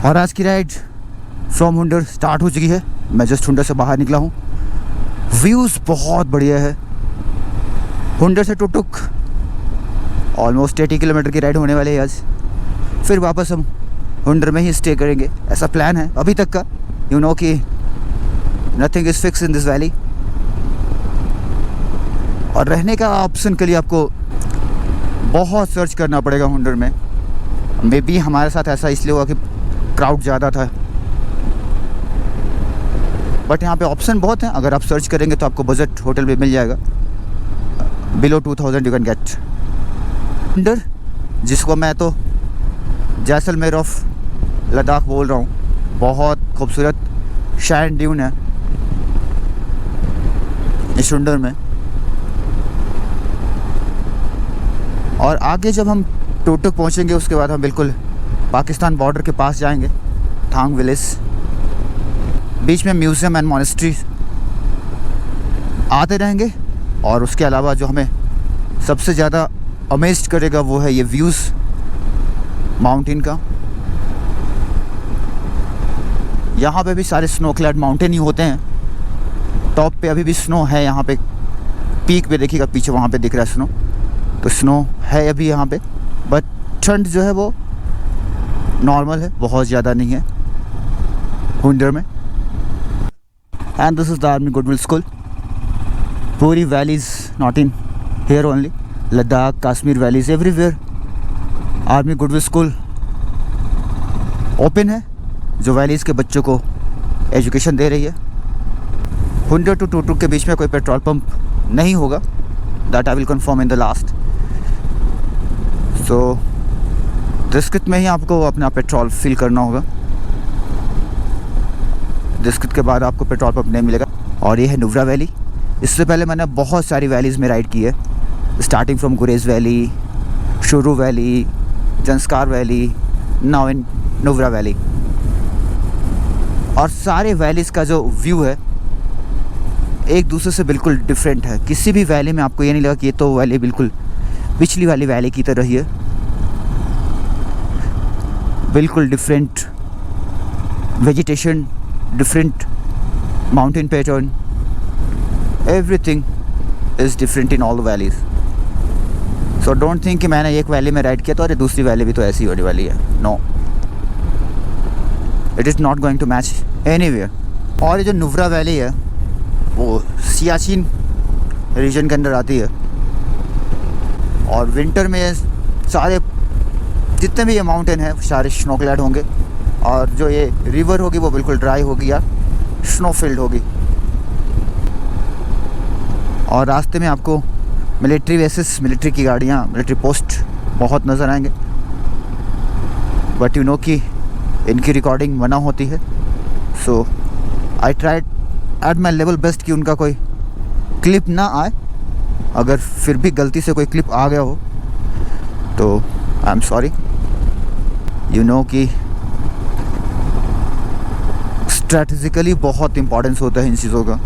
और आज की राइड फ्रॉम हुंडर स्टार्ट हो चुकी है। मैं जस्ट हुंडर से बाहर निकला हूँ। व्यूज़ बहुत बढ़िया है। हुंडर से टुकटुक ऑलमोस्ट 80 किलोमीटर की राइड होने वाली है आज। फिर वापस हम हुंडर में ही स्टे करेंगे, ऐसा प्लान है अभी तक का। यू नो कि nothing is fix in this valley. और रहने का ऑप्शन के लिए आपको बहुत सर्च करना पड़ेगा हुंडर में। मे बी हमारे साथ ऐसा इसलिए हुआ कि क्राउड ज़्यादा था, बट यहाँ पे ऑप्शन बहुत हैं। अगर आप सर्च करेंगे तो आपको बजट होटल भी मिल जाएगा। Below 2000 you can get Hunder, जिसको मैं तो जैसलमेर ऑफ लद्दाख बोल रहा हूँ। बहुत खूबसूरत शाइन ड्यून है इस हुंडर में। और आगे जब हम टुकटुक पहुँचेंगे उसके बाद हम बिल्कुल पाकिस्तान बॉर्डर के पास जाएंगे, थांग विलेज। बीच में म्यूज़ियम एंड मॉनेस्ट्री आते रहेंगे। और उसके अलावा जो हमें सबसे ज़्यादा अमेज्ड करेगा वो है ये व्यूज़ माउंटेन का। यहाँ पे भी सारे स्नो क्लैड माउंटेन ही होते हैं। टॉप पे अभी भी स्नो है यहाँ पे, पीक पे देखिएगा पीछे वहाँ पे दिख रहा है स्नो। तो स्नो है अभी यहाँ पे, बट ठंड जो है वो नॉर्मल है, बहुत ज़्यादा नहीं है हुंडर में। And this is the army goodwill school. पूरी valleys not in here only, Ladakh, Kashmir valleys everywhere army goodwill school open है, जो वैलीज़ के बच्चों को एजुकेशन दे रही है। हुंडर टू टुकटुक के बीच में कोई पेट्रोल पंप नहीं होगा, that I will confirm in the last. So Diskit में ही आपको अपना पेट्रोल फिल करना होगा। दिस्कित के बाद आपको पेट्रोल पंप नहीं मिलेगा। और ये है नुब्रा वैली। इससे पहले मैंने बहुत सारी वैलीज़ में राइड की है, स्टार्टिंग फ्रॉम गुरेज वैली, शुरू valley, Zanskar valley, now in Nubra valley. और सारे वैलीज़ का जो व्यू है एक दूसरे से बिल्कुल डिफरेंट है। किसी भी वैली में आपको ये नहीं लगा कि ये तो वैली बिल्कुल पिछली वाली वैली की तरह ही है। बिल्कुल different vegetation, different mountain pattern, everything is different in all the valleys. So don't think कि मैंने एक वैली में राइड किया तो अरे दूसरी वैली भी तो ऐसी होने वाली है। No, it is not going to match anywhere. और ये जो नुब्रा वैली है वो सियाचिन रीजन के अंदर आती है। और विंटर में सारे जितने भी ये माउंटेन है सारे स्नो क्लैड होंगे। और जो ये रिवर होगी वो बिल्कुल ड्राई होगी या स्नो फील्ड होगी। और रास्ते में आपको मिलिट्री बेसिस, मिलिट्री की गाड़ियाँ, मिलिट्री पोस्ट बहुत नज़र आएंगे। बट यू नो कि इनकी रिकॉर्डिंग मना होती है। So I tried at my level best कि उनका कोई क्लिप ना आए। अगर फिर भी गलती से कोई क्लिप आ गया हो तो I am sorry. You know कि स्ट्रैटेजिकली बहुत इम्पोर्टेंस होता है इन चीज़ों का।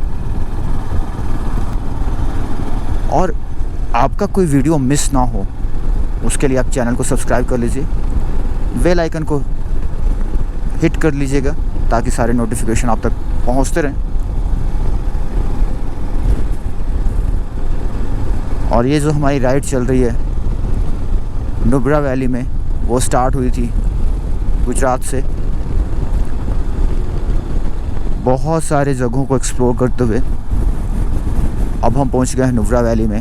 और आपका कोई वीडियो मिस ना हो उसके लिए आप चैनल को सब्सक्राइब कर लीजिए, बेल आइकन को हिट कर लीजिएगा ताकि सारे नोटिफिकेशन आप तक पहुंचते रहें। और ये जो हमारी राइड चल रही है नुब्रा वैली में, वो स्टार्ट हुई थी गुजरात से। बहुत सारे जगहों को एक्सप्लोर करते हुए अब हम पहुंच गए हैं नुब्रा वैली में।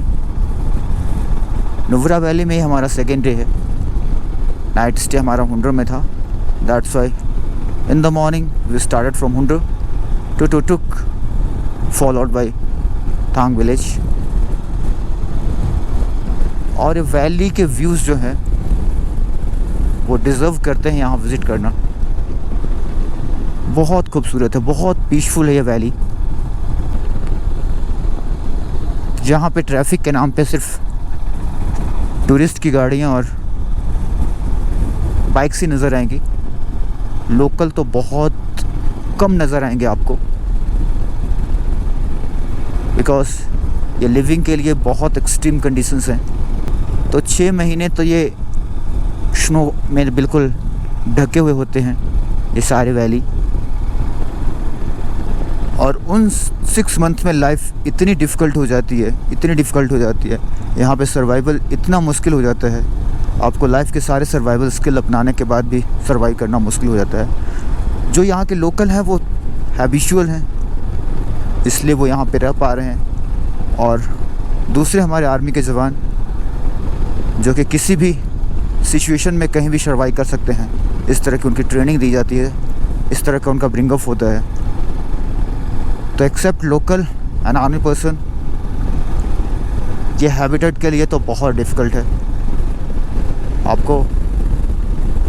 नुब्रा वैली में ही हमारा सेकेंड डे है। नाइट स्टे हमारा हुंडर में था। That's why in the morning we started from Hunder to Turtuk followed by Thang village. और ये वैली के व्यूज़ जो हैं वो डिज़र्व करते हैं यहाँ विज़िट करना। बहुत खूबसूरत है, बहुत पीसफुल है ये वैली, जहाँ पे ट्रैफिक के नाम पे सिर्फ टूरिस्ट की गाड़ियाँ और बाइक्स ही नज़र आएंगी। लोकल तो बहुत कम नज़र आएंगे आपको, बिकॉज़ ये लिविंग के लिए बहुत एक्सट्रीम कंडीशंस हैं। तो 6 महीने तो ये स्नो में बिल्कुल ढके हुए होते हैं। ये सारे वैली। और उन 6 मंथ में लाइफ इतनी डिफ़िकल्ट हो जाती है, इतनी डिफ़िकल्ट हो जाती है, यहाँ पे सर्वाइवल इतना मुश्किल हो जाता है। आपको लाइफ के सारे सर्वाइवल स्किल अपनाने के बाद भी सर्वाइव करना मुश्किल हो जाता है। जो यहाँ के लोकल हैं वो हैबिचुअल हैं, इसलिए वो यहाँ पे रह पा रहे हैं। और दूसरे हमारे आर्मी के जवान जो कि किसी भी सिचुएशन में कहीं भी सर्वाइव कर सकते हैं, इस तरह की उनकी ट्रेनिंग दी जाती है, इस तरह का उनका ब्रिंग अप होता है। तो except local and army person, ये हैबिटेट के लिए तो बहुत डिफ़िकल्ट है। आपको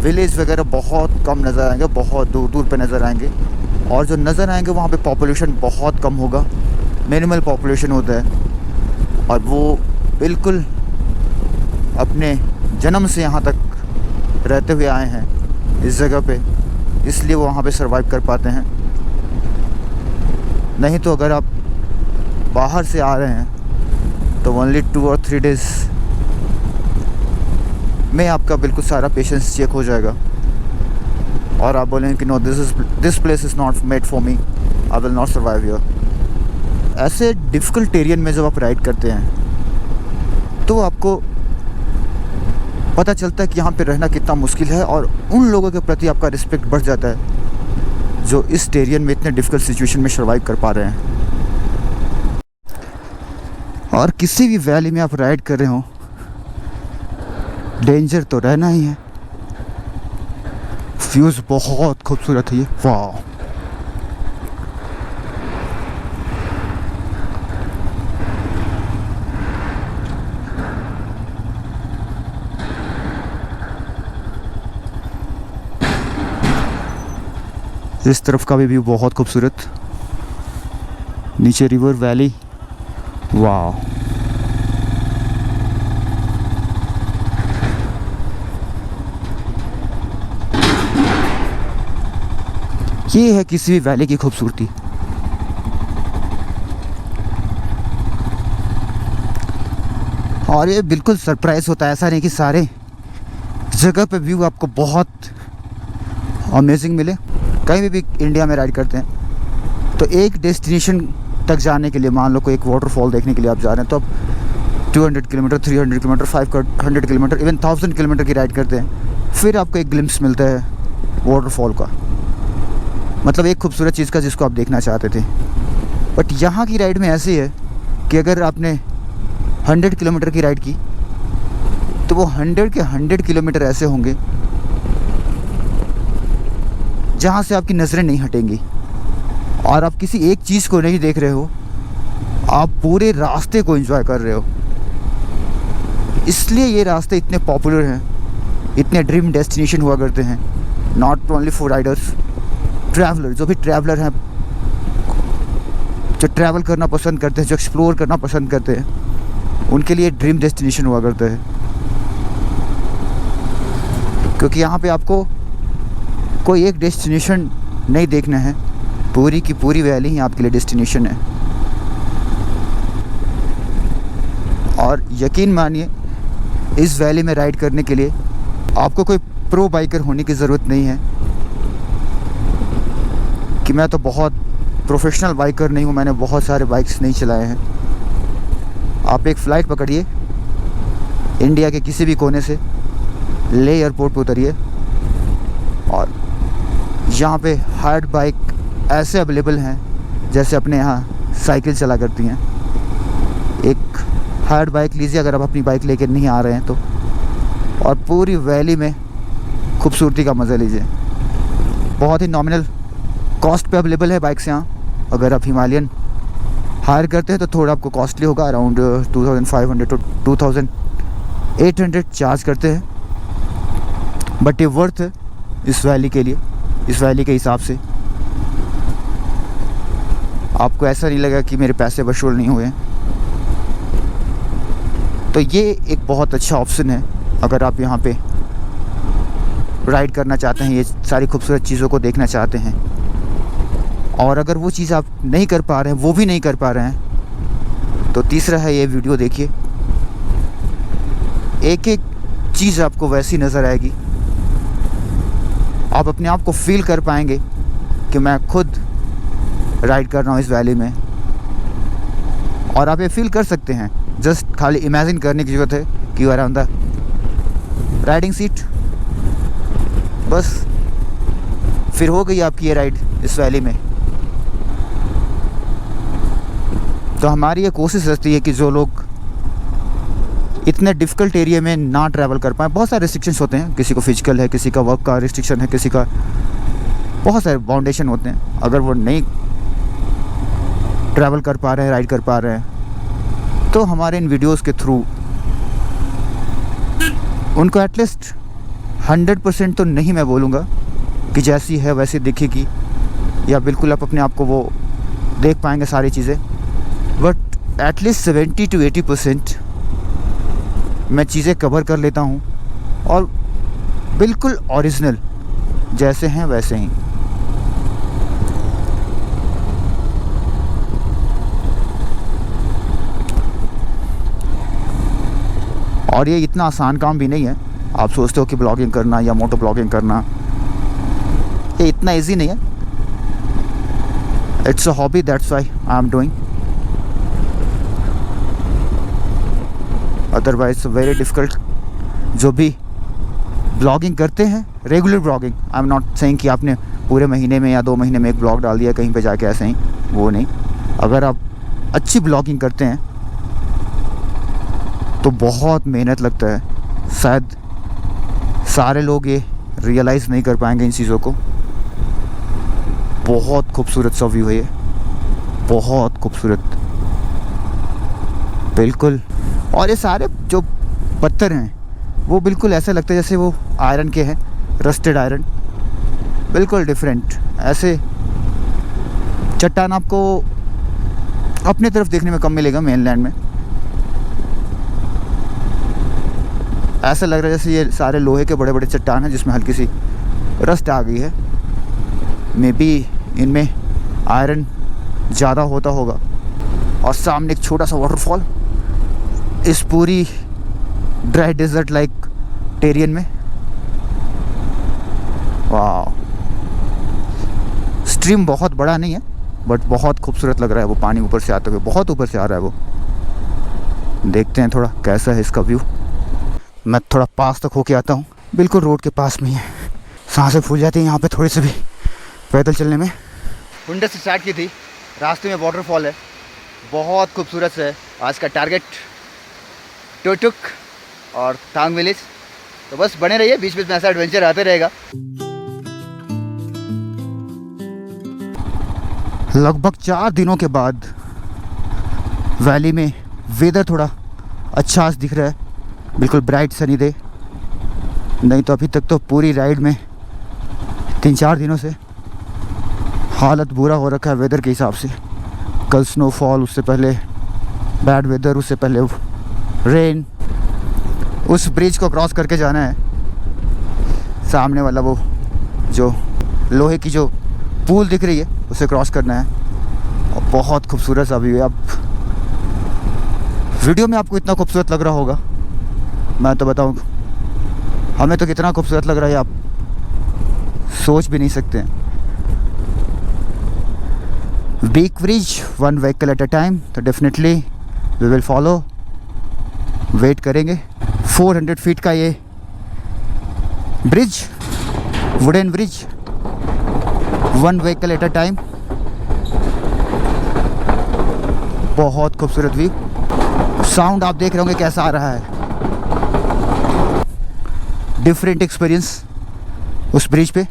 विलेज वगैरह बहुत कम नज़र आएंगे, बहुत दूर दूर पे नज़र आएंगे। और जो नज़र आएंगे वहाँ पे पॉपुलेशन बहुत कम होगा, मिनिमल पॉपुलेशन होता है। और वो बिल्कुल अपने जन्म से यहाँ तक रहते हुए आए हैं इस जगह पे, इसलिए वो वहाँ पे सर्वाइव कर पाते हैं। नहीं तो अगर आप बाहर से आ रहे हैं तो ओनली 2 और 3 डेज़ में आपका बिल्कुल सारा पेशेंस चेक हो जाएगा और आप बोलेंगे कि no, this place is not made for me, I will not survive here. ऐसे डिफ़िकल्ट एरियन में जब आप राइड करते हैं तो आपको पता चलता है कि यहाँ पे रहना कितना मुश्किल है, और उन लोगों के प्रति आपका रिस्पेक्ट बढ़ जाता है जो इस टेरियन में इतने डिफ़िकल्ट सिचुएशन में सर्वाइव कर पा रहे हैं। और किसी भी वैली में आप राइड कर रहे हो, डेंजर तो रहना ही है। व्यूज़ बहुत खूबसूरत है ये, वाह। इस तरफ का भी व्यू बहुत खूबसूरत, नीचे रिवर वैली, वाह। ये है किसी भी वैली की खूबसूरती। और ये बिल्कुल सरप्राइज होता है, ऐसा नहीं कि सारे जगह पे व्यू आपको बहुत अमेजिंग मिले। कहीं भी इंडिया में राइड करते हैं तो एक डेस्टिनेशन तक जाने के लिए, मान लो कोई एक वाटरफॉल देखने के लिए आप जा रहे हैं, तो आप 200 kilometre, 300 kilometre, 500 kilometre, even 1000 kilometre की राइड करते हैं, फिर आपको एक ग्लिम्स मिलता है वाटरफॉल का, मतलब एक खूबसूरत चीज़ का जिसको आप देखना चाहते थे। बट यहाँ की राइड में ऐसी है कि अगर आपने 100 किलोमीटर की राइड की तो वो 100 के 100 किलोमीटर ऐसे होंगे जहाँ से आपकी नज़रें नहीं हटेंगी और आप किसी एक चीज़ को नहीं देख रहे हो, आप पूरे रास्ते को एंजॉय कर रहे हो। इसलिए ये रास्ते इतने पॉपुलर हैं, इतने ड्रीम डेस्टिनेशन हुआ करते हैं, not only for Riders, traveller, जो भी ट्रैवलर हैं, जो ट्रैवल करना पसंद करते हैं, जो एक्सप्लोर करना पसंद करते हैं, उनके लिए ड्रीम डेस्टिनेशन हुआ करता है। क्योंकि यहाँ पे आपको कोई एक डेस्टिनेशन नहीं देखना है, पूरी की पूरी वैली ही आपके लिए डेस्टिनेशन है। और यकीन मानिए, इस वैली में राइड करने के लिए आपको कोई प्रो बाइकर होने की ज़रूरत नहीं है कि मैं तो बहुत प्रोफेशनल बाइकर नहीं हूँ, मैंने बहुत सारे बाइक्स नहीं चलाए हैं। आप एक फ़्लाइट पकड़िए, इंडिया के किसी भी कोने से ले एयरपोर्ट पर उतरिए, और यहाँ पे हार्ड बाइक ऐसे अवेलेबल हैं जैसे अपने यहाँ साइकिल चला करती हैं। एक हार्ड बाइक लीजिए अगर आप अपनी बाइक लेकर नहीं आ रहे हैं तो, और पूरी वैली में खूबसूरती का मज़ा लीजिए। बहुत ही नॉमिनल कॉस्ट पे अवेलेबल है बाइक्स यहाँ। अगर आप हिमालयन हायर करते हैं तो थोड़ा आपको कॉस्टली होगा, अराउंड 2500 टू 2800 चार्ज करते हैं, बट ये वर्थ है इस वैली के लिए, इस वैली के हिसाब से। आपको ऐसा नहीं लगेगा कि मेरे पैसे वसूल नहीं हुए। तो ये एक बहुत अच्छा ऑप्शन है अगर आप यहाँ पे राइड करना चाहते हैं, ये सारी खूबसूरत चीज़ों को देखना चाहते हैं। और अगर वो चीज़ आप नहीं कर पा रहे हैं, वो भी नहीं कर पा रहे हैं, तो तीसरा है ये वीडियो देखिए। एक एक चीज़ आपको वैसी नज़र आएगी, आप अपने आप को फील कर पाएंगे कि मैं खुद राइड कर रहा हूँ इस वैली में। और आप ये फील कर सकते हैं, जस्ट खाली इमेजिन करने की ज़रूरत है कि you are on the riding seat, बस फिर हो गई आपकी ये राइड इस वैली में। तो हमारी ये कोशिश रहती है कि जो लोग इतने डिफ़िकल्ट एरिया में ना ट्रैवल कर पाएँ, बहुत सारे रिस्ट्रिक्शंस होते हैं, किसी को फिजिकल है, किसी का वर्क का रिस्ट्रिक्शन है, किसी का बहुत सारे बाउंडेशन होते हैं। अगर वो नहीं ट्रैवल कर पा रहे हैं, राइड कर पा रहे हैं, तो हमारे इन वीडियोस के थ्रू उनको एटलीस्ट 100% तो नहीं मैं बोलूँगा कि जैसी है वैसी दिखेगी, या बिल्कुल आप अपने आप को वो देख पाएंगे सारी चीज़ें, बट एटलीस्ट 70 to 80% मैं चीज़ें कवर कर लेता हूँ, और बिल्कुल ओरिजिनल जैसे हैं वैसे ही। और ये इतना आसान काम भी नहीं है। आप सोचते हो कि ब्लॉगिंग करना या मोटो ब्लॉगिंग करना ये इतना इजी नहीं है। It's a hobby, that's why I am doing, otherwise very difficult. जो भी ब्लॉगिंग करते हैं, regular blogging, I am not saying कि आपने पूरे महीने में या 2 महीने में एक ब्लॉग डाल दिया कहीं पे जाके, ऐसे ही, वो नहीं। अगर आप अच्छी ब्लॉगिंग करते हैं तो बहुत मेहनत लगता है। शायद सारे लोग ये रियलाइज़ नहीं कर पाएंगे इन चीज़ों को। बहुत खूबसूरत सा व्यू है ये, बहुत खूबसूरत, बिल्कुल। और ये सारे जो पत्थर हैं वो बिल्कुल ऐसा लगता है जैसे वो आयरन के हैं, रस्टेड आयरन, बिल्कुल डिफरेंट। ऐसे चट्टान आपको अपने तरफ देखने में कम मिलेगा मेनलैंड में। ऐसा लग रहा है जैसे ये सारे लोहे के बड़े बड़े चट्टान हैं जिसमें हल्की सी रस्ट आ गई है। मे बी इनमें आयरन ज़्यादा होता होगा। और सामने एक छोटा सा वाटरफॉल इस पूरी ड्राई डेजर्ट लाइक टेरियन में। वाह, स्ट्रीम बहुत बड़ा नहीं है बट बहुत खूबसूरत लग रहा है। वो पानी ऊपर से आते हुए, बहुत ऊपर से आ रहा है वो। देखते हैं थोड़ा कैसा है इसका व्यू। मैं थोड़ा पास तक होके आता हूँ, बिल्कुल रोड के पास में ही है। सांसें फूल जाती हैं यहाँ पे थोड़ी सी भी पैदल चलने में। विंडो से स्टार्ट की थी, रास्ते में वाटरफॉल है, बहुत खूबसूरत से है। आज का टारगेट टोटुक और तांग विलेज। तो बस बने रहिए, बीच बीच में ऐसा एडवेंचर आते रहेगा। लगभग 4 दिनों के बाद वैली में वेदर थोड़ा अच्छा आज दिख रहा है, बिल्कुल ब्राइट सनी डे। नहीं तो अभी तक तो पूरी राइड में 3-4 दिनों से हालत बुरा हो रखा है वेदर के हिसाब से। कल स्नोफॉल, उससे पहले बैड वेदर, उससे पहले रेन। उस ब्रिज को क्रॉस करके जाना है, सामने वाला वो जो लोहे की जो पूल दिख रही है उसे क्रॉस करना है। और बहुत खूबसूरत सा व्यू है। अब वीडियो में आपको इतना खूबसूरत लग रहा होगा, मैं तो बताऊँ हमें तो कितना खूबसूरत लग रहा है, आप सोच भी नहीं सकते हैं। Big bridge, 1 vehicle at a time, तो definitely we will follow, wait करेंगे। 400 फीट का ये bridge, wooden bridge, 1 vehicle at a time, बहुत खूबसूरत व्यू। साउंड आप देख रहे होंगे कैसा आ रहा है, डिफरेंट एक्सपीरियंस उस ब्रिज पे।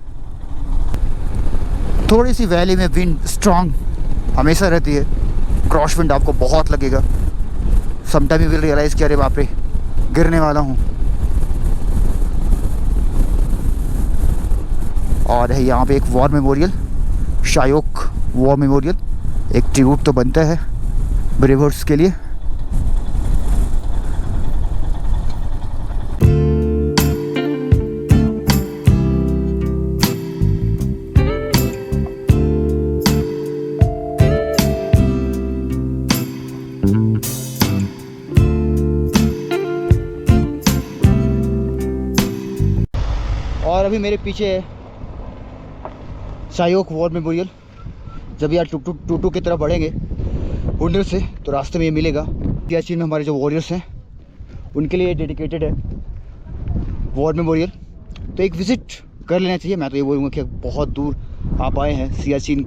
थोड़ी सी वैली में विंड स्ट्रॉन्ग हमेशा रहती है, क्रॉस विंड आपको बहुत लगेगा। समटाइम यू विल रियलाइज़ कि अरे बाप रे गिरने वाला हूँ। और है यहाँ पे एक war memorial, Shyok war memorial, एक ट्रिब्यूट तो बनता है ब्रेवर्स के लिए। और अभी मेरे पीछे शायोक वॉर मेमोरियल। जब यार टूटू की तरफ बढ़ेंगे हुंडर से तो रास्ते में ये मिलेगा। सियाचिन में हमारे जो वॉरियर्स हैं उनके लिए डेडिकेटेड है वॉर मेमोरियल, तो एक विज़िट कर लेना चाहिए। मैं तो ये बोलूँगा कि बहुत दूर आप आए हैं, सियाचिन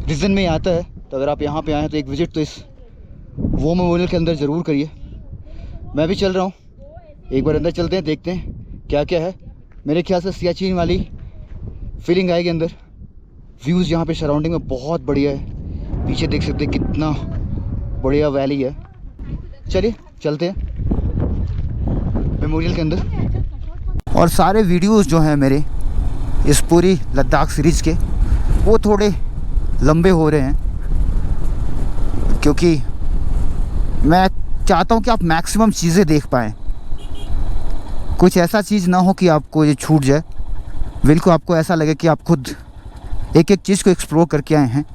रीजन में आता है, तो अगर आप यहाँ पे आए हैं तो एक विज़िट तो इस वॉर मेमोरियल के अंदर ज़रूर करिए। मैं भी चल रहा हूँ, एक बार अंदर चलते हैं, देखते हैं क्या क्या है। मेरे ख्याल से सियाचिन वाली फीलिंग आएगी अंदर। व्यूज़ यहाँ पे सराउंडिंग में बहुत बढ़िया है, पीछे देख सकते हैं कितना बढ़िया वैली है। चलिए चलते हैं मेमोरियल के अंदर। और सारे वीडियोस जो हैं मेरे इस पूरी लद्दाख सीरीज़ के वो थोड़े लंबे हो रहे हैं, क्योंकि मैं चाहता हूँ कि आप मैक्सिमम चीज़ें देख पाएँ। कुछ ऐसा चीज़ ना हो कि आपको ये छूट जाए, बिल्कुल आपको ऐसा लगे कि आप खुद एक एक चीज़ को एक्सप्लोर करके आए हैं।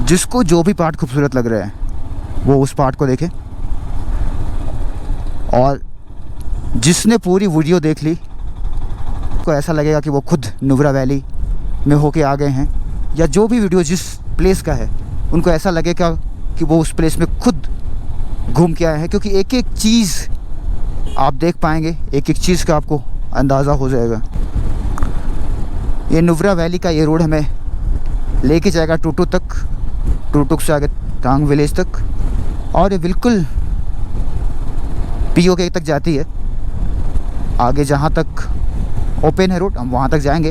जिसको जो भी पार्ट खूबसूरत लग रहा है वो उस पार्ट को देखें, और जिसने पूरी वीडियो देख ली को ऐसा लगेगा कि वो खुद नुब्रा वैली में होके आ गए हैं, या जो भी वीडियो जिस प्लेस का है उनको ऐसा लगेगा कि वो उस प्लेस में खुद घूम के आए हैं, क्योंकि एक एक चीज़ आप देख पाएंगे, एक एक चीज़ का आपको अंदाज़ा हो जाएगा। ये नुब्रा वैली का ये रोड हमें लेके जाएगा टूटू तक, टूटू से आगे टांग विलेज तक, और ये बिल्कुल पीओके तक जाती है। आगे जहाँ तक ओपन है रोड हम वहाँ तक जाएंगे,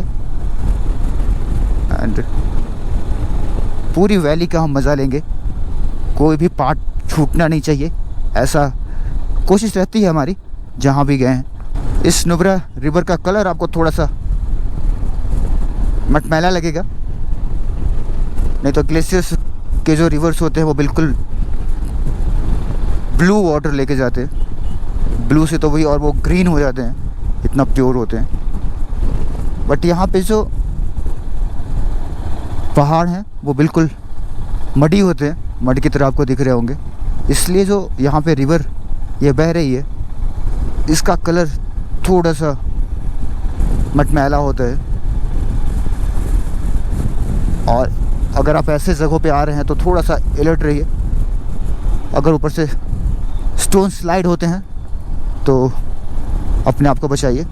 एंड पूरी वैली का हम मज़ा लेंगे। कोई भी पार्ट छूटना नहीं चाहिए, ऐसा कोशिश रहती है हमारी जहाँ भी गए हैं। इस नुब्रा रिवर का कलर आपको थोड़ा सा मटमैला लगेगा, नहीं तो ग्लेशियर्स के जो रिवर्स होते हैं वो बिल्कुल ब्लू वाटर लेके जाते हैं। ब्लू से तो वही और वो ग्रीन हो जाते हैं, इतना प्योर होते हैं। बट यहाँ पे जो पहाड़ हैं वो बिल्कुल मडी होते हैं, मड की तरह आपको दिख रहे होंगे। इसलिए जो यहाँ पे रिवर ये बह रही है इसका कलर थोड़ा सा मटमैला होता है। और अगर आप ऐसे जगहों पे आ रहे हैं तो थोड़ा सा अलर्ट रहिए। अगर ऊपर से स्टोन स्लाइड होते हैं तो अपने आप को बचाइए,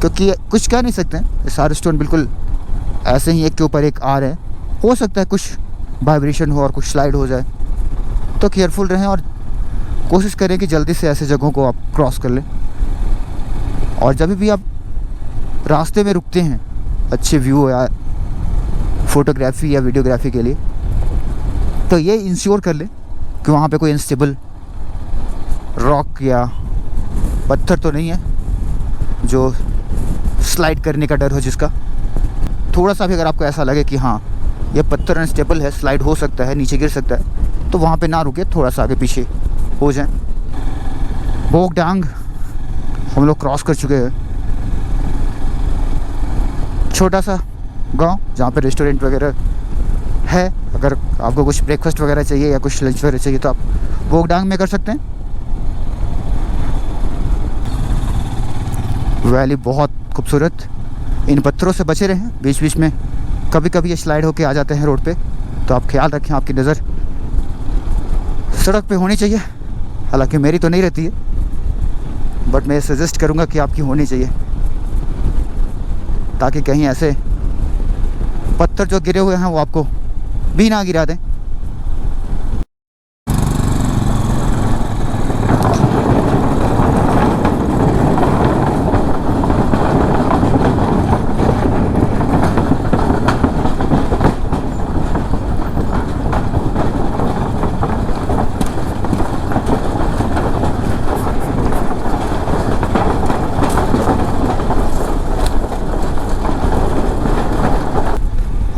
क्योंकि कुछ कह नहीं सकते हैं। ये सारे स्टोन बिल्कुल ऐसे ही एक के ऊपर एक आ रहे हैं, हो सकता है कुछ वाइब्रेशन हो और कुछ स्लाइड हो जाए, तो केयरफुल रहें और कोशिश करें कि जल्दी से ऐसे जगहों को आप क्रॉस कर लें। और जब भी आप रास्ते में रुकते हैं अच्छे व्यू या फ़ोटोग्राफी या वीडियोग्राफी के लिए, तो ये इंश्योर कर लें कि वहाँ पे कोई अनस्टेबल रॉक या पत्थर तो नहीं है जो स्लाइड करने का डर हो, जिसका थोड़ा सा भी अगर आपको ऐसा लगे कि हाँ ये पत्थर अनस्टेबल है, स्लाइड हो सकता है, नीचे गिर सकता है, तो वहाँ पे ना रुके, थोड़ा सा आगे पीछे हो जाएं। बोगडांग हम लोग क्रॉस कर चुके हैं, छोटा सा गांव जहाँ पे रेस्टोरेंट वगैरह है। अगर आपको कुछ ब्रेकफास्ट वगैरह चाहिए या कुछ लंच वगैरह चाहिए तो आप बोगडांग में कर सकते हैं। वैली बहुत खूबसूरत, इन पत्थरों से बचे रहें, बीच बीच में कभी कभी ये स्लाइड होके आ जाते हैं रोड पे, तो आप ख्याल रखें, आपकी नज़र सड़क पे होनी चाहिए। हालांकि मेरी तो नहीं रहती है, बट मैं सजेस्ट करूँगा कि आपकी होनी चाहिए, ताकि कहीं ऐसे पत्थर जो गिरे हुए हैं वो आपको भी ना गिरा दें।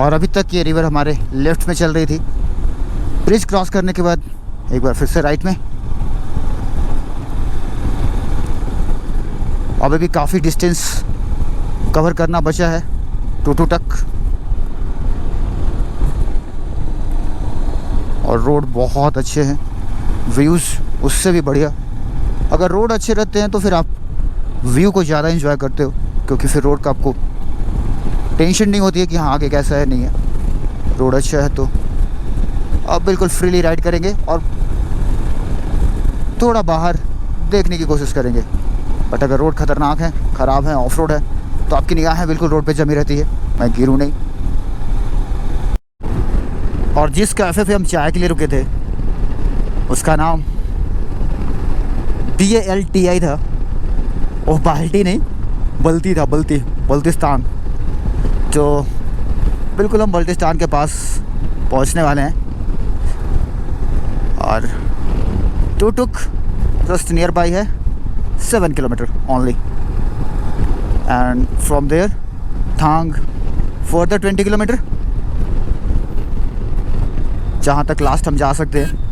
और अभी तक ये रिवर हमारे लेफ़्ट में चल रही थी, ब्रिज क्रॉस करने के बाद एक बार फिर से राइट में। अभी भी काफ़ी डिस्टेंस कवर करना बचा है टूटू तक, और रोड बहुत अच्छे हैं, व्यूज़ उससे भी बढ़िया। अगर रोड अच्छे रहते हैं तो फिर आप व्यू को ज़्यादा एंजॉय करते हो, क्योंकि फिर रोड का आपको टेंशन नहीं होती है कि हाँ आगे कैसा है नहीं है। रोड अच्छा है तो अब बिल्कुल फ्रीली राइड करेंगे और थोड़ा बाहर देखने की कोशिश करेंगे। बट अगर रोड ख़तरनाक है, ख़राब है, ऑफ रोड है, तो आपकी निगाहें बिल्कुल रोड पे जमी रहती है, मैं गिरूँ नहीं। और जिस कैफ़े पे हम चाय के लिए रुके थे उसका नाम BALTI था। वो बाल्टी नहीं, बल्ती था, बल्तिस्तान। तो बिल्कुल हम बल्तिस्तान के पास पहुंचने वाले हैं। और टुक जस्ट नियर बाई है 7 kilometre only, and from there Thang further 20 kilometre, जहाँ तक लास्ट हम जा सकते हैं।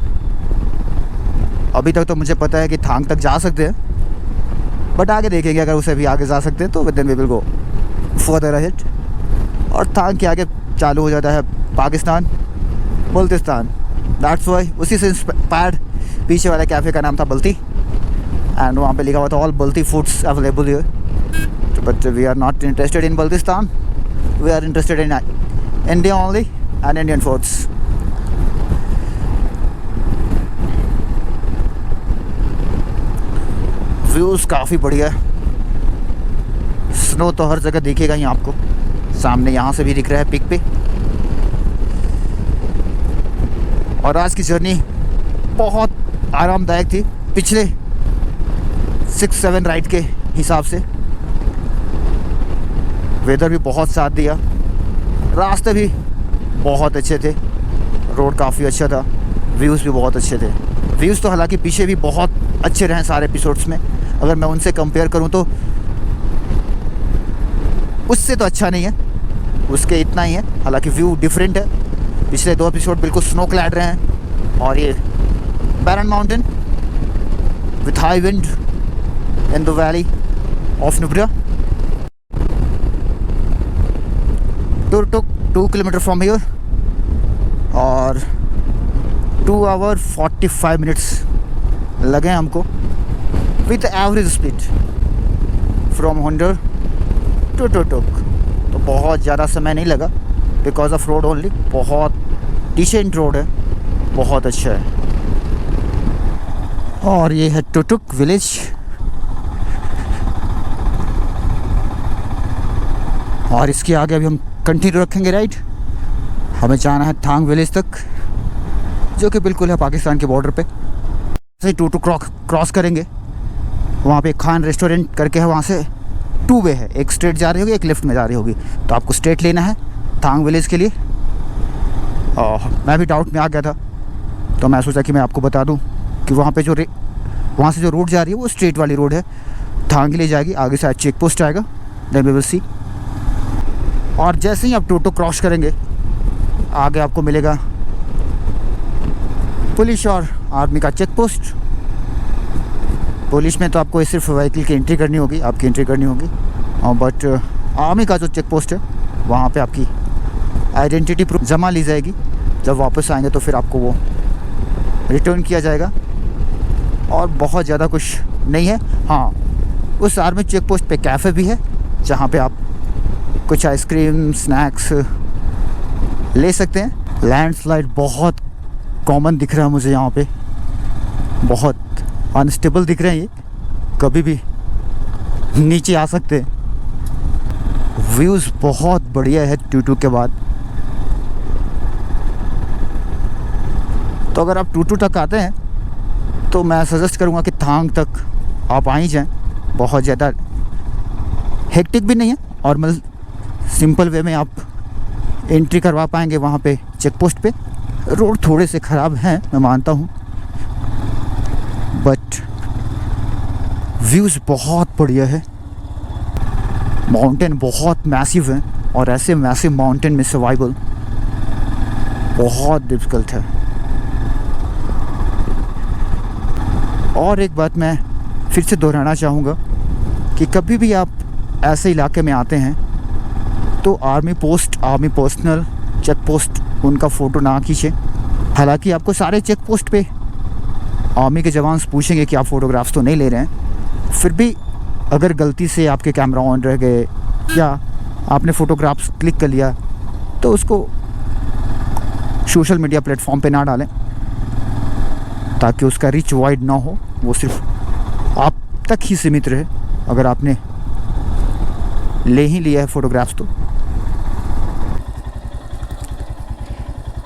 अभी तक तो मुझे पता है कि थांग तक जा सकते हैं, बट आगे देखेंगे, अगर उसे भी आगे जा सकते हैं तो then we will go further ahead. और थांग के आगे चालू हो जाता है पाकिस्तान, बल्तिस्तान। दैट्स वाई उसी से इंस्पायर्ड पीछे वाले कैफ़े का नाम था बल्ती, एंड वहाँ पे लिखा हुआ था all Balti foods available here. But we are not interested in Baltistan, we are interested in India only and Indian foods. Views काफ़ी बढ़िया है। स्नो तो हर जगह दिखेगा ही आपको, सामने यहाँ से भी दिख रहा है पिक पे। और आज की जर्नी बहुत आरामदायक थी पिछले 6-7 राइड के हिसाब से। वेदर भी बहुत साथ दिया, रास्ते भी बहुत अच्छे थे, रोड काफ़ी अच्छा था, व्यूज़ भी बहुत अच्छे थे। व्यूज़ तो हालांकि पीछे भी बहुत अच्छे रहे सारे एपिसोड्स में, अगर मैं उनसे कंपेयर करूं तो उससे तो अच्छा नहीं है, उसके इतना ही है। हालांकि व्यू डिफरेंट है, पिछले 2 एपिसोड बिल्कुल स्नो क्लैड रहे हैं, और ये barren mountain with high wind in the valley of Nubra. Tuk 2 kilometre from here, और 2 आवर 45 मिनट्स लगे हमको with average speed from Hunder to Tuk. तो बहुत ज़्यादा समय नहीं लगा बिकॉज ऑफ रोड ओनली। बहुत डिसेंट रोड है, बहुत अच्छा है। और ये है टुटुक विलेज। और इसके आगे अभी हम कंटिन्यू रखेंगे राइड। हमें जाना है थांग विलेज तक, जो कि बिल्कुल है पाकिस्तान के बॉर्डर पे। से टुटुक क्रॉस करेंगे, वहाँ पे खान रेस्टोरेंट करके है, वहाँ से 2 वे है, एक स्ट्रेट जा रही होगी, एक लेफ्ट में जा रही होगी। तो आपको स्ट्रेट लेना है थांग विलेज के लिए। और मैं भी डाउट में आ गया था, तो मैं सोचा कि मैं आपको बता दूं कि वहाँ पे वहाँ से जो रोड जा रही है वो स्ट्रेट वाली रोड है, थांग के लिए जाएगी। आगे से चेक पोस्ट आएगा, देन वी विल सी। और जैसे ही आप टुटुक क्रॉस करेंगे, आगे आपको मिलेगा पुलिस और आर्मी का चेक पोस्ट। पुलिस में तो आपको सिर्फ व्हीकल की एंट्री करनी होगी, आपकी एंट्री करनी होगी, बट आर्मी का जो चेक पोस्ट है वहाँ पे आपकी आइडेंटिटी प्रूफ जमा ली जाएगी। जब वापस आएंगे तो फिर आपको वो रिटर्न किया जाएगा, और बहुत ज़्यादा कुछ नहीं है। हाँ, उस आर्मी चेक पोस्ट पे कैफ़े भी है, जहाँ पे आप कुछ आइसक्रीम स्नैक्स ले सकते हैं। लैंडस्लाइड बहुत कॉमन दिख रहा है मुझे यहाँ पे, बहुत अनस्टेबल दिख रहे हैं, ये कभी भी नीचे आ सकते हैं। व्यूज़ बहुत बढ़िया है टुटुक के बाद। तो अगर आप टुटुक तक आते हैं तो मैं सजेस्ट करूँगा कि थांग तक आप आ ही जाएँ। बहुत ज़्यादा हेक्टिक भी नहीं है, और मतलब सिंपल वे में आप एंट्री करवा पाएंगे वहाँ पे चेक पोस्ट पे। रोड थोड़े से ख़राब हैं, मैं मानता हूँ, बट व्यूज़ बहुत बढ़िया है। माउंटेन बहुत मैसिव है, और ऐसे मैसिव माउंटेन में सर्वाइवल बहुत डिफ़िकल्ट है। और एक बात मैं फिर से दोहराना चाहूँगा कि कभी भी आप ऐसे इलाके में आते हैं तो army post, army personnel check post, उनका फ़ोटो ना खींचें। हालांकि आपको सारे चेक पोस्ट पे आर्मी के जवान पूछेंगे कि आप फ़ोटोग्राफ्स तो नहीं ले रहे हैं, फिर भी अगर गलती से आपके कैमरा ऑन रह गए या आपने फ़ोटोग्राफ्स क्लिक कर लिया तो उसको सोशल मीडिया प्लेटफॉर्म पे ना डालें ताकि उसका रीच वाइड ना हो, वो सिर्फ आप तक ही सीमित रहे। अगर आपने ले ही लिया है फ़ोटोग्राफ्स तो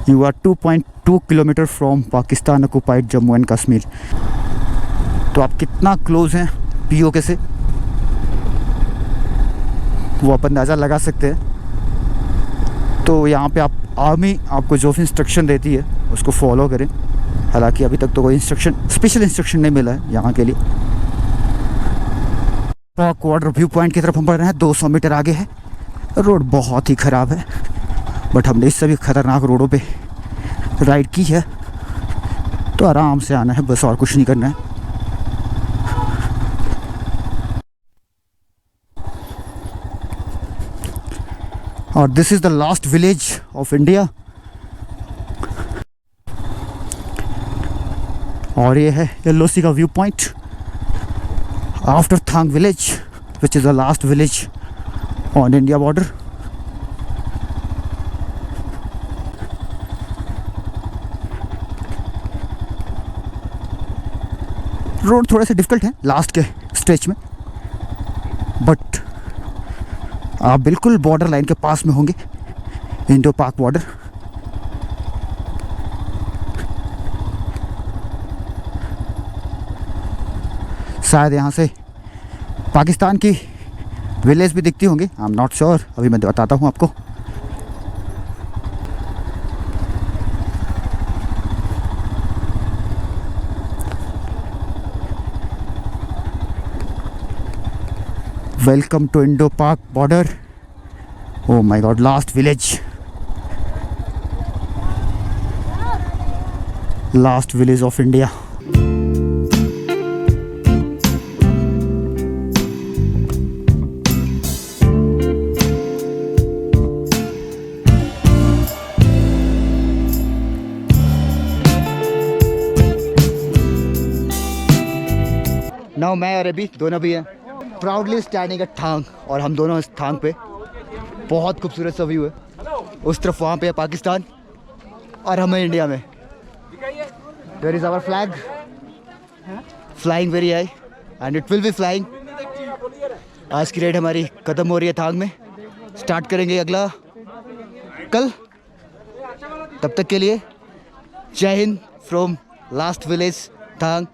you are 2.2 kilometre from Pakistan occupied Jammu and Kashmir. तो आप कितना क्लोज हैं पीओके से वो आप अंदाज़ा लगा सकते हैं। तो यहाँ पे आप आर्मी आपको जो भी इंस्ट्रक्शन देती है उसको फॉलो करें। हालांकि अभी तक तो कोई स्पेशल इंस्ट्रक्शन नहीं मिला है यहाँ के लिए। पाक वाटर व्यू पॉइंट की तरफ हम बढ़ रहे हैं। 200 मीटर आगे है। रोड बहुत ही ख़राब है, बट हमने इससे भी ख़तरनाक रोडों पे राइड की है तो आराम से आना है, बस और कुछ नहीं करना है। और this is the last village of India. और ये है LOC का view point after Thang village which is the last village on India border. Road थोड़े से डिफ़िकल्ट है लास्ट के स्ट्रेच में, बट आप बिल्कुल बॉर्डर लाइन के पास में होंगे, इंडो पाक बॉर्डर। शायद यहाँ से पाकिस्तान की विलेज भी दिखती होंगी, आई एम नॉट श्योर, अभी मैं बताता हूँ आपको। वेलकम टू इंडो पाक border. Oh my God, last village, last village of India. Now मैं और अभी दोनों भी हैं प्राउडली स्टैंडिंग एट थांग, और हम दोनों इस थांग पे। बहुत खूबसूरत सा व्यू है। उस तरफ वहाँ पे है पाकिस्तान और हम हैं इंडिया में। There is our flag flying very high and it will be flying. आज की राइड हमारी ख़त्म हो रही है थांग में। स्टार्ट करेंगे अगला कल। तब तक के लिए जय Hind from last village Thang.